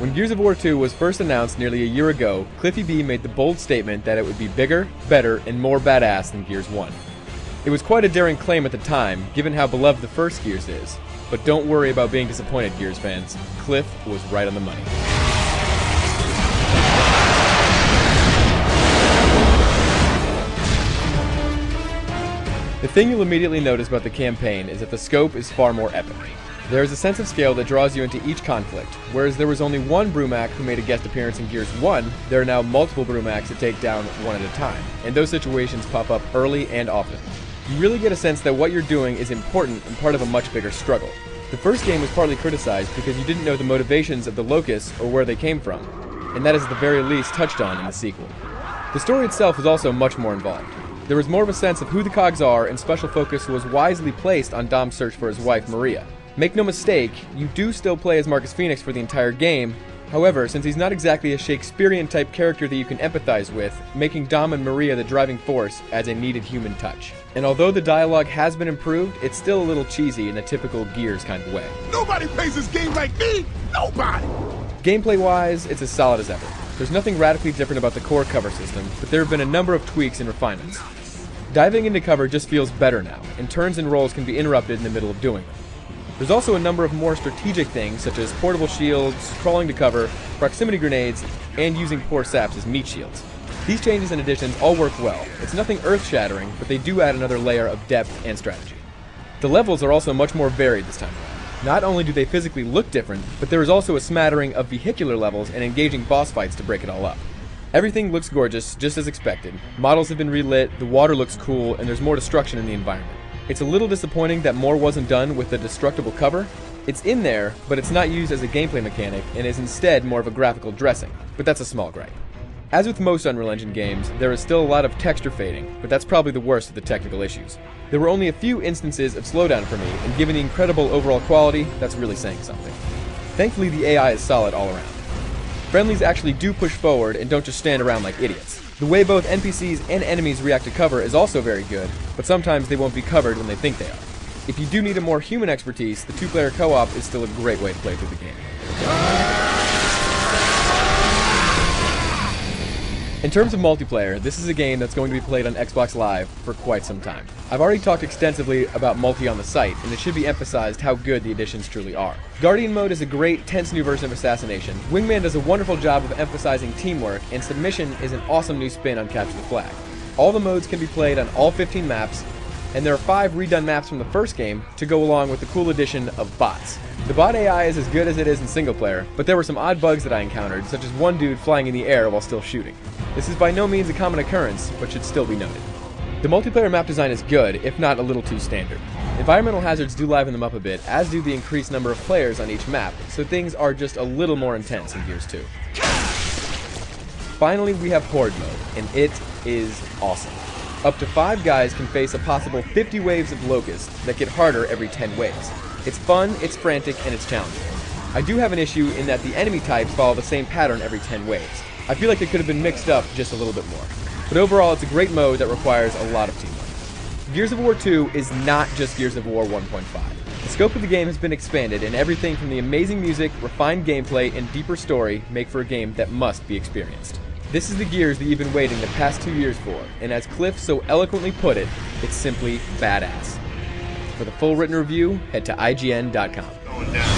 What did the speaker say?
When Gears of War 2 was first announced nearly a year ago, Cliffy B made the bold statement that it would be bigger, better, and more badass than Gears 1. It was quite a daring claim at the time, given how beloved the first Gears is. But don't worry about being disappointed, Gears fans. Cliff was right on the money. The thing you'll immediately notice about the campaign is that the scope is far more epic. There is a sense of scale that draws you into each conflict. Whereas there was only one Brumak who made a guest appearance in Gears 1, there are now multiple Brumaks to take down one at a time, and those situations pop up early and often. You really get a sense that what you're doing is important and part of a much bigger struggle. The first game was partly criticized because you didn't know the motivations of the Locusts or where they came from, and that is at the very least touched on in the sequel. The story itself was also much more involved. There was more of a sense of who the cogs are, and special focus was wisely placed on Dom's search for his wife, Maria. Make no mistake, you do still play as Marcus Phoenix for the entire game. However, since he's not exactly a Shakespearean-type character that you can empathize with, making Dom and Maria the driving force adds a needed human touch. And although the dialogue has been improved, it's still a little cheesy in a typical Gears kind of way. Nobody plays this game like me! Nobody! Gameplay-wise, it's as solid as ever. There's nothing radically different about the core cover system, but there have been a number of tweaks and refinements. Diving into cover just feels better now, and turns and rolls can be interrupted in the middle of doing them. There's also a number of more strategic things, such as portable shields, crawling to cover, proximity grenades, and using poor saps as meat shields. These changes and additions all work well. It's nothing earth-shattering, but they do add another layer of depth and strategy. The levels are also much more varied this time around. Not only do they physically look different, but there is also a smattering of vehicular levels and engaging boss fights to break it all up. Everything looks gorgeous, just as expected. Models have been relit, the water looks cool, and there's more destruction in the environment. It's a little disappointing that more wasn't done with the destructible cover. It's in there, but it's not used as a gameplay mechanic, and is instead more of a graphical dressing, but that's a small gripe. As with most Unreal Engine games, there is still a lot of texture fading, but that's probably the worst of the technical issues. There were only a few instances of slowdown for me, and given the incredible overall quality, that's really saying something. Thankfully, the AI is solid all around. Friendlies actually do push forward and don't just stand around like idiots. The way both NPCs and enemies react to cover is also very good, but sometimes they won't be covered when they think they are. If you do need a more human expertise, the two-player co-op is still a great way to play through the game. In terms of multiplayer, this is a game that's going to be played on Xbox Live for quite some time. I've already talked extensively about multi on the site, and it should be emphasized how good the additions truly are. Guardian Mode is a great, tense new version of Assassination. Wingman does a wonderful job of emphasizing teamwork, and Submission is an awesome new spin on Capture the Flag. All the modes can be played on all 15 maps, and there are 5 redone maps from the first game to go along with the cool addition of bots. The bot AI is as good as it is in single player, but there were some odd bugs that I encountered, such as one dude flying in the air while still shooting. This is by no means a common occurrence, but should still be noted. The multiplayer map design is good, if not a little too standard. Environmental hazards do liven them up a bit, as do the increased number of players on each map, so things are just a little more intense in Gears 2. Finally, we have Horde mode, and it is awesome. Up to 5 guys can face a possible 50 waves of locusts that get harder every 10 waves. It's fun, it's frantic, and it's challenging. I do have an issue in that the enemy types follow the same pattern every 10 waves. I feel like it could have been mixed up just a little bit more. But overall, it's a great mode that requires a lot of teamwork. Gears of War 2 is not just Gears of War 1.5. The scope of the game has been expanded, and everything from the amazing music, refined gameplay, and deeper story make for a game that must be experienced. This is the Gears that you've been waiting the past 2 years for, and as Cliff so eloquently put it, it's simply badass. For the full written review, head to IGN.com.